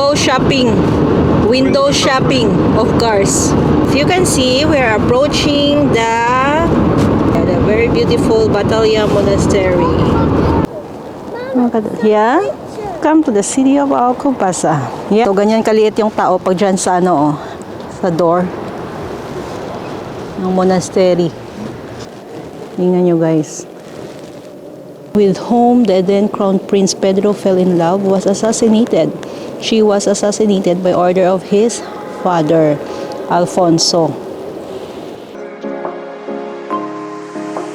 window shopping. Window shopping of cars. If you can see, we're approaching the very beautiful Batalya Monastery. Yeah? Come to the city of Alcubasa. Yeah. So, ganyan kaliit yung tao pag dyan sa sa door ng monastery. Tingnan nyo guys. With whom the then Crown Prince Pedro fell in love was assassinated. She was assassinated by order of his father, Alfonso.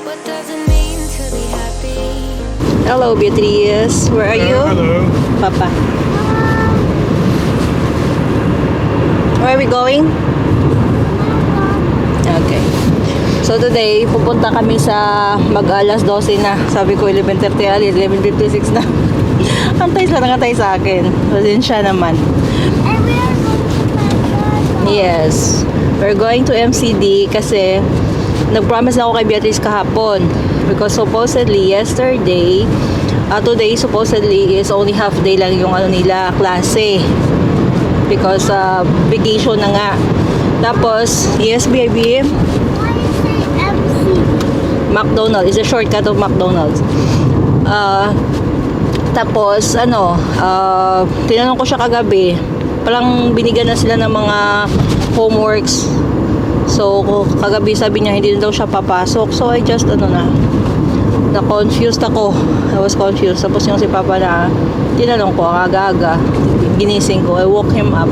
What does it mean to be happy? Hello, Beatrice. Where are you? Hello. Papa. Where are we going? Okay. So today, pupunta kami sa mag-alas 12 na. Sabi ko 11:30, 11:56 na. Antay sa akin. Pasensya naman. And we are going to Bangkok. Yes. We're going to MCD kasi nag-promise na ako kay Beatrice kahapon. Because supposedly yesterday, today supposedly is only half day lang yung nila klase. Because vacation na nga. Tapos, yes baby, Why you say MC? McDonald's is a shortcut of McDonald's. Tapos tinanong ko siya kagabi, parang binigyan na sila ng mga homeworks. So kagabi sabi niya hindi na daw siya papasok. So I just na-confused ako. I was confused. Tapos yung si Papa na tinanong ko aga-aga, ginising ko, I woke him up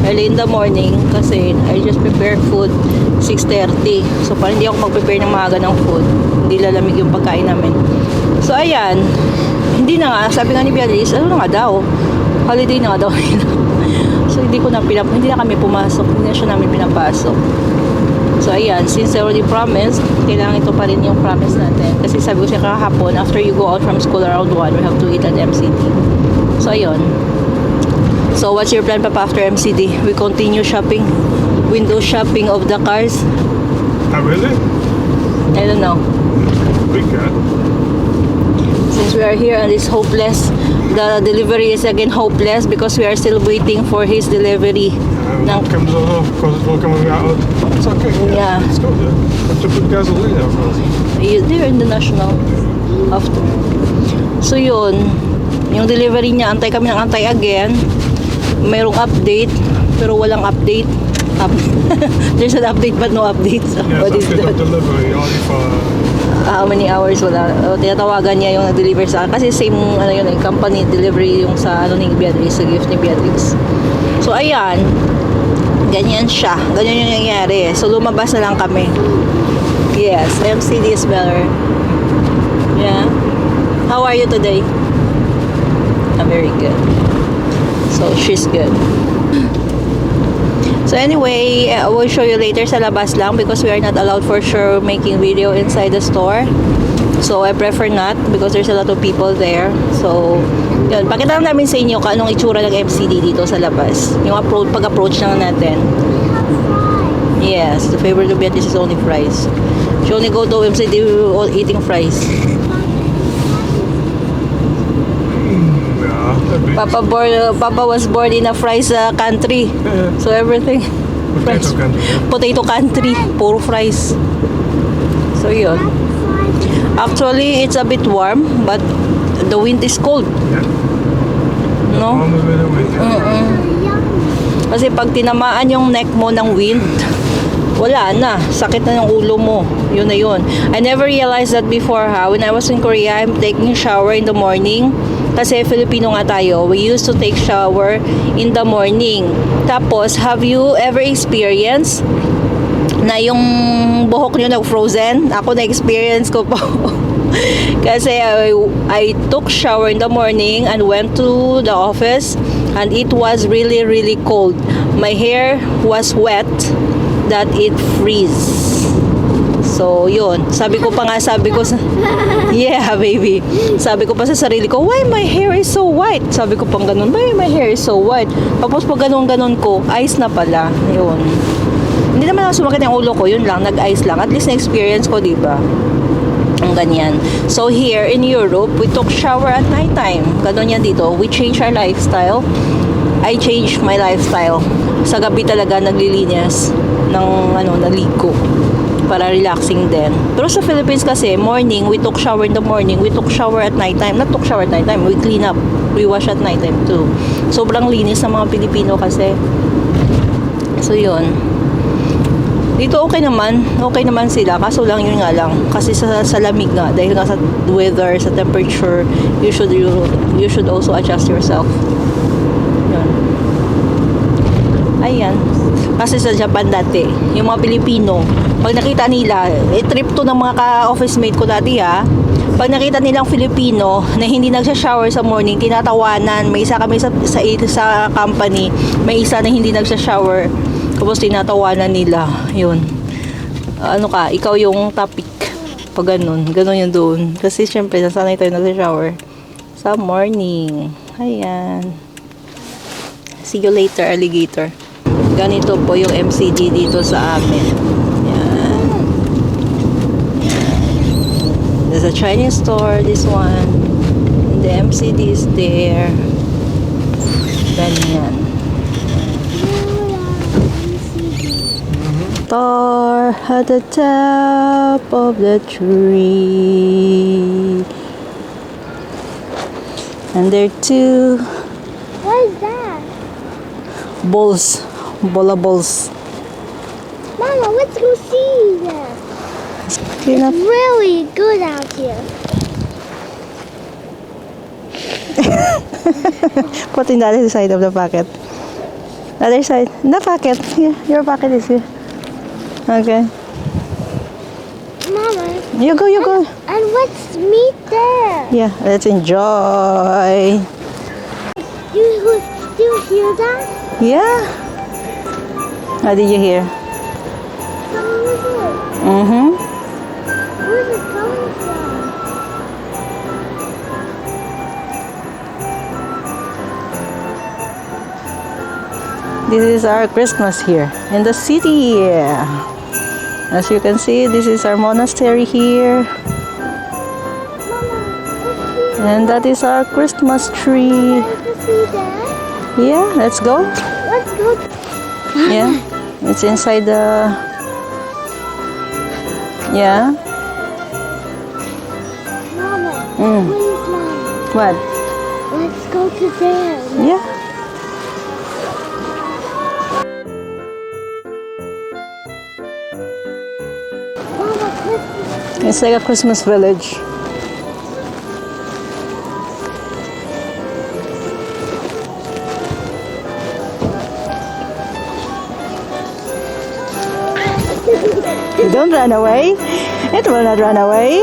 early in the morning kasi I just prepare food 6:30. So parang hindi ako mag-prepare ng maaga ng food, hindi lalamig yung pagkain namin. So ayan, hindi na nga, sabi nga ni Beatrice, na nga daw, holiday na nga daw. So hindi na kami pumasok, hindi na siya namin pinapasok. So ayan, since I already promised, kailangan ito pa rin yung promise natin. Kasi sabi ko siya kahapon, after you go out from school around 1, we have to eat at MCD. So ayun. So what's your plan, Papa, after MCD? We continue shopping, window shopping of the cars? Oh, really? I don't know. We can. Since we are here and it's hopeless, the delivery is again hopeless because we are still waiting for his delivery. It comes off because it's all coming out. It's okay. Yeah. It's got there. Have to put gasoline out first. They're in the national after. So yun, yung delivery niya, antay kami ng antay again. Mayroong update, pero walang update. There's an update but no update. So, Yeah, what that's is because that? of delivery. Only for How many hours wala? Tinatawagan niya yung nag-deliver sa akin. Kasi same yun, company delivery yung sa ni Beatrice, sa gift ni Beatrice. So ayan, ganyan siya. Ganyan yung nangyayari. So lumabas na lang kami. Yes, MCD is better. Yeah. How are you today? I'm very good. So she's good. So anyway, I will show you later sa labas lang because we are not allowed for sure making video inside the store. So I prefer not because there's a lot of people there. So yun, pakita lang namin sa inyo kung anong itsura ng MCD dito sa labas. Yung pag-approach lang natin. Yes, the favorite of Beatrice is only fries. She only go to MCD eating fries. Papa was born in a fries country. Yeah. So everything. potato country. Potato country. Puro fries. So yun. Actually, it's a bit warm, but the wind is cold. Yeah. No? Almost with the wind. Kasi pag tinamaan yung neck mo ng wind, wala na. Sakit na yung ulo mo. Yun na yun. I never realized that before When I was in Korea, I'm taking shower in the morning. Kasi Filipino nga tayo, we used to take shower in the morning. Tapos, have you ever experienced na yung buhok nyo nag-frozen? Ako na-experience ko po. Kasi I took shower in the morning and went to the office and it was really, really cold. My hair was wet that it freeze. So, yun. Sabi ko, yeah, baby. Sabi ko pa sa sarili ko, why my hair is so white? Sabi ko pang ganun, why my hair is so white? Tapos pag ganun ko, ice na pala. Yun. Hindi naman ako sumakit yung ulo ko, yun lang, nag-ice lang. At least na-experience ko, diba? Ang ganyan. So, here in Europe, we took shower at night time. Ganun yan dito. We change our lifestyle. I changed my lifestyle. Sa gabi talaga naglilinis ng naligo para relaxing din. Pero sa Philippines kasi, morning, we took shower in the morning, we took shower at nighttime. Not took shower at nighttime, we clean up. We wash at nighttime too. Sobrang linis ng mga Pilipino kasi. So, yun. Dito okay naman sila, kaso lang yun nga lang, kasi sa lamig nga, dahil nga sa weather, sa temperature, you should also adjust yourself. Yun. Ayan. Kasi sa Japan dati, yung mga Pilipino, pag nakita nila, trip to ng mga ka-office mate ko dati pag nakita nilang Filipino na hindi nagsha-shower sa morning, tinatawanan. May isa kami sa company, may isa na hindi nagsha-shower. Tapos tinatawanan nila. Yun. Ikaw yung topic. Pag ganun yung doon. Kasi syempre, nasanay tayo nag-shower sa morning. Ayan. See you later, alligator. Ganito po yung MCD dito sa amin. Yan. There's a Chinese store, this one. And the MCD is there. Ganyan. Star at the top of the tree. And there are two. What is that? Balls. Bola balls. Mama, let's go see that. Clean up. Really good out here. Put in the other side of the pocket. The other side. The pocket. Yeah, your pocket is here. Okay. Mama. You go. And let's meet there. Yeah, let's enjoy. Do you hear that? Yeah. What did you hear? Coming with it. Mm-hmm. Where's it coming from? This is our Christmas here in the city. As you can see, this is our monastery here. Mama, And that is our Christmas tree. let's to see that. Yeah, let's go. Let's go. Yeah, it's inside the... Yeah. Mama, Mm. please, Mama. What? Let's go to there. Yeah. Mama, Christmas. It's like a Christmas village. You don't run away. It will not run away.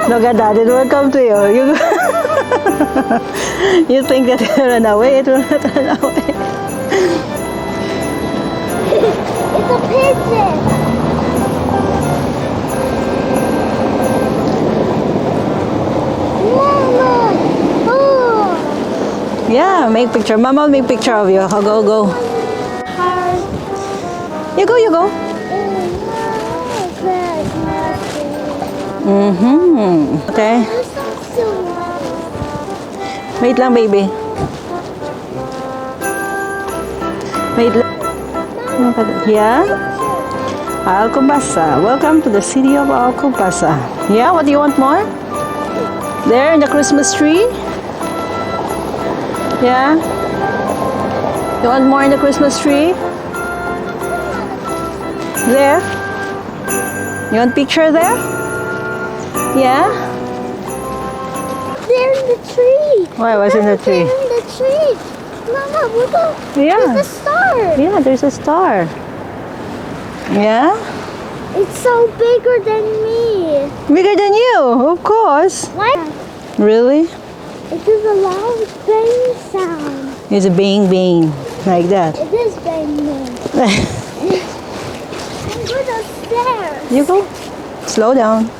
Look at that. It will come to you. You think that it will run away. It will not run away. It's a pigeon. Mama. Oh. Yeah, make picture. Mama will make picture of you. Go. Heart. You go. Mm-hmm. Okay. Wait lang, baby. Wait lang. Yeah? Alcobasa. Welcome to the city of Alcobasa. Yeah, what do you want more? There in the Christmas tree? Yeah? You want more in the Christmas tree? There? You want picture there? Yeah? They're in the tree. Why was in the tree? They're in the tree. Mama, look up. Yeah. There's a star. Yeah, there's a star. Yeah? It's so bigger than me. Bigger than you, of course. What? Really? It is a loud bang sound. It's a bang bang, like that. It is bang bang. I'm going upstairs. You go. Slow down.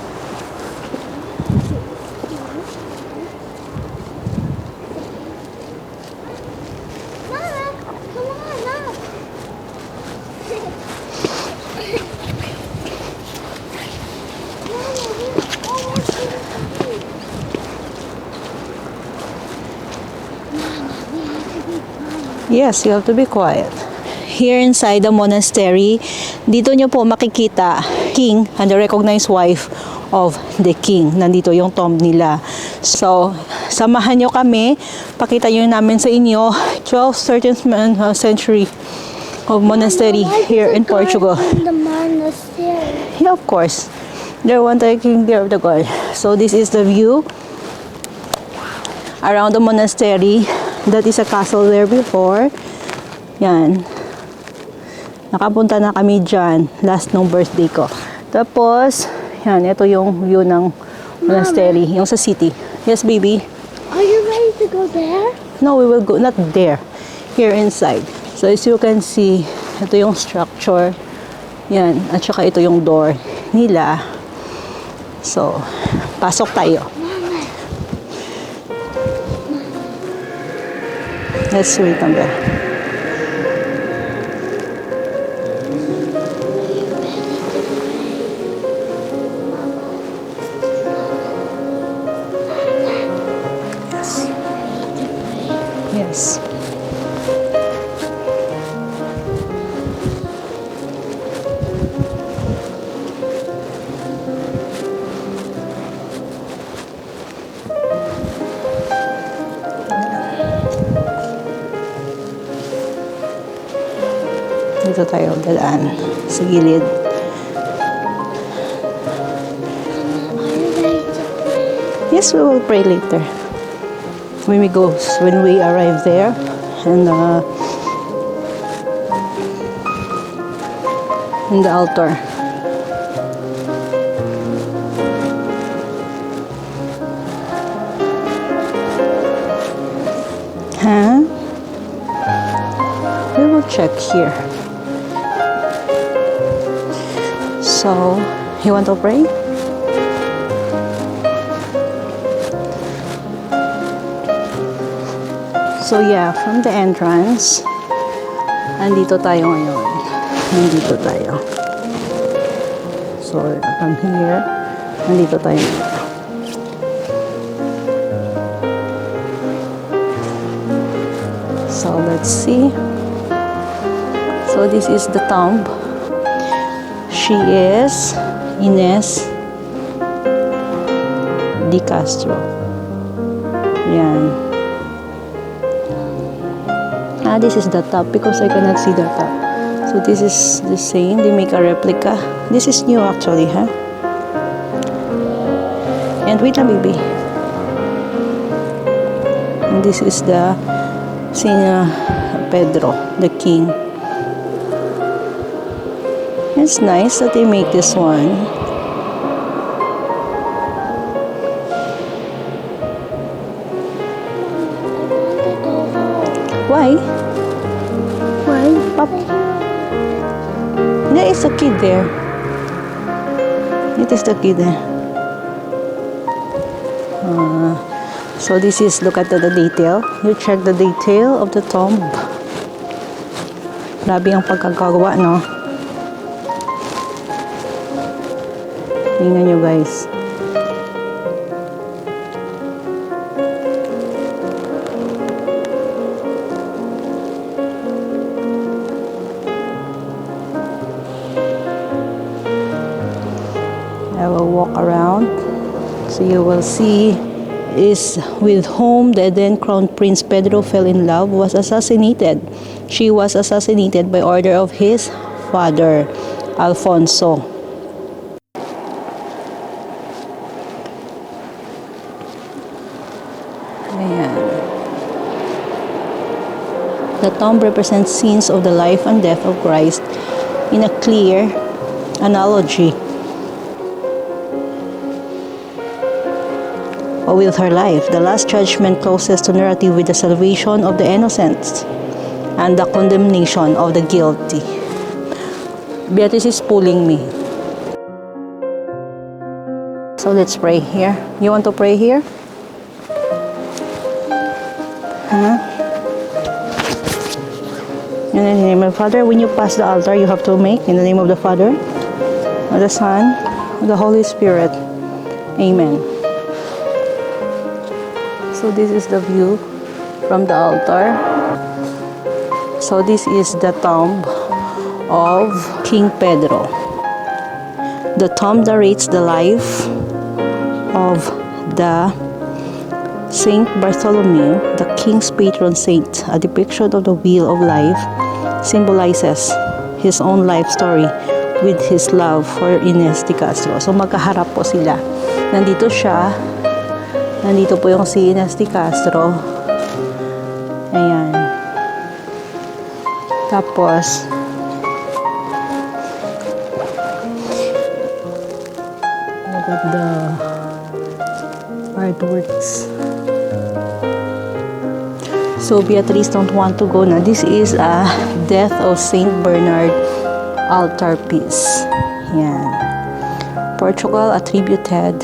Mama, come on up. Mama, we're almost in the tree. Yes, you have to be quiet. Here inside the monastery, dito nyo po makikita king and the recognized wife of the king. Nandito yung tomb nila. So, samahan nyo kami. Pakita nyo namin sa inyo 12th, 13th century of monastery here in Portugal. In the monastery. Yeah, of course. There one taking care of the god. So, this is the view around the monastery. That is a castle there before. Yan. Nakapunta na kami dyan last nung birthday ko. Tapos, yan, ito yung view ng monastery, yung sa city. Yes, baby? Are you ready to go there? No, we will go, not there. Here inside. So, as you can see, ito yung structure. Yan. At saka ito yung door nila. So, pasok tayo. Let's wait on that. Yes. Dito tayo dadaan sa gilid. Are you ready to pray? Yes, we will pray later. When we arrive there, and in the altar. Huh? We will check here. So, you want to pray? So yeah, from the entrance, andito tayo ngayon. Nandito tayo. So, from here, nandito tayo ngayon. So, let's see. So, this is the tomb. She is Ines Di Castro. Yan. This is the top because I cannot see the top. So this is the same. They make a replica. This is new actually, huh? And wait a baby. And this is the Saint Pedro, the king. It's nice that they make this one. Why? Why? There is a kid there. It is the kid there. So this is, look at the detail. You check the detail of the tomb. Grabe ang pagkagawa, no? Tingnan nyo, guys. I will walk around so you will see is with whom the then crown prince Pedro fell in love was assassinated. She was assassinated by order of his father, Alfonso. Ayan. The tomb represents scenes of the life and death of Christ in a clear analogy with her life. The Last Judgment closes the narrative with the salvation of the innocent and the condemnation of the guilty. Beatrice is pulling me. So let's pray here. You want to pray here? Huh? In the name of the Father, when you pass the altar, you have to make in the name of the Father, of the Son, of the Holy Spirit. Amen. So this is the view from the altar. So this is the tomb of King Pedro. The tomb narrates the life of the Saint Bartholomew, the king's patron saint. A depiction of the wheel of life symbolizes his own life story with his love for Ines de Castro. So magkaharap po sila. Nandito siya. Nandito po yung si Ines de Castro. Ayan. Tapos look at the artworks. So Beatrice don't want to go na. This is a Death of Saint Bernard altar piece. Yan. Portugal attributed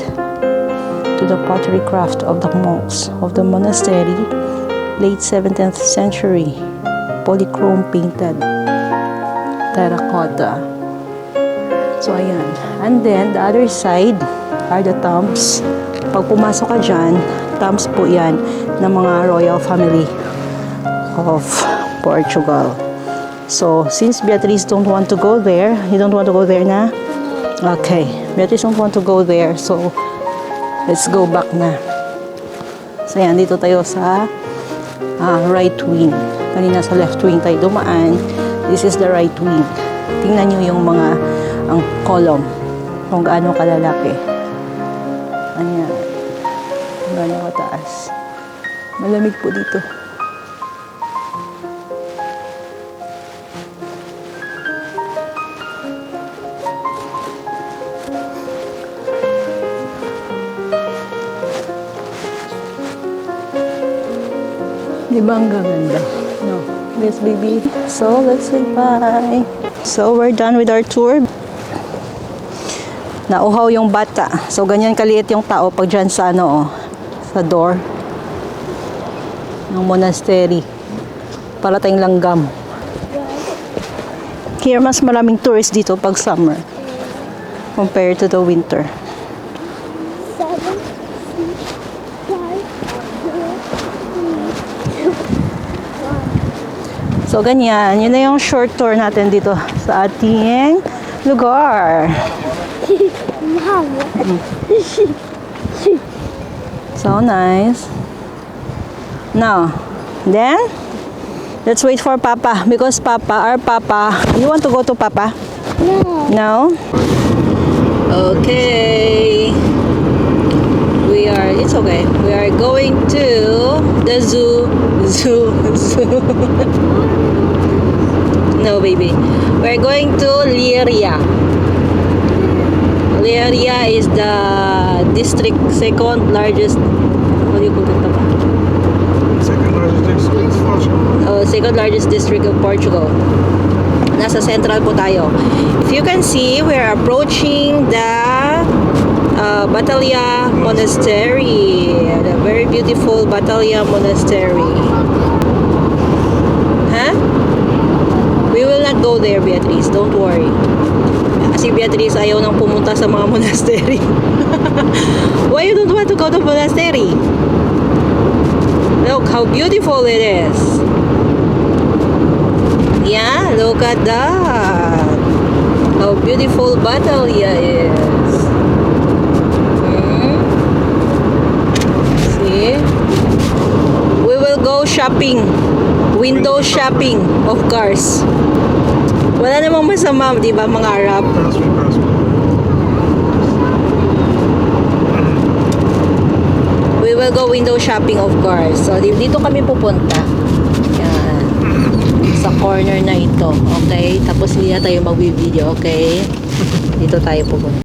to the pottery craft of the monks of the monastery, late 17th century, polychrome painted terracotta. So ayan. And then the other side are the tombs. Pag pumasok ka dyan, tombs po yan ng mga royal family of Portugal. So, since Beatrice don't want to go there, you don't want to go there na? Okay. Beatrice don't want to go there, so let's go back na. So, yan. Dito tayo sa right wing. Kanina sa left wing tayo dumaan. This is the right wing. Tingnan nyo yung mga ang column. Kung gaano kalalaki. Ayan. Gaano kataas. Malamig po dito. Di ba ang gaganda? No. Yes, baby. So, let's say bye. So, we're done with our tour. Nauhaw yung bata. So, ganyan kaliit yung tao pag dyan sa ano, sa door ng monastery. Para tayong langgam. Here, mas maraming tourists dito pag summer compared to the winter. 7, 6, 5, 4, 3, 2, 1. So, ganyan. Yun na yung short tour natin dito sa ating lugar. Mama. So nice. Now, then, let's wait for Papa. Because our Papa, you want to go to Papa? No. No? Okay. It's okay. We are going to the zoo. No, baby. We're going to Liria. Liria is the second largest, what do you call it? Second largest district is Portugal. Second largest district of Portugal. Nasa Central po tayo. If you can see, we're approaching the Batalha Monastery. The very beautiful Batalha Monastery. Huh? We will not go there, Beatrice. Don't worry. Kasi Beatrice ayaw nang pumunta sa mga monastery. Why you don't want to go to monastery? Look how beautiful it is. Yeah, look at that. How beautiful Batalha is. See? We will go shopping. Window shopping of cars. Wala namang masama, di ba, mga Arab? Pass me. We will go window shopping of cars. So, dito kami pupunta. Yan. Sa corner na ito. Okay? Tapos hindi na tayo mag-video. Okay? Dito tayo pupunta.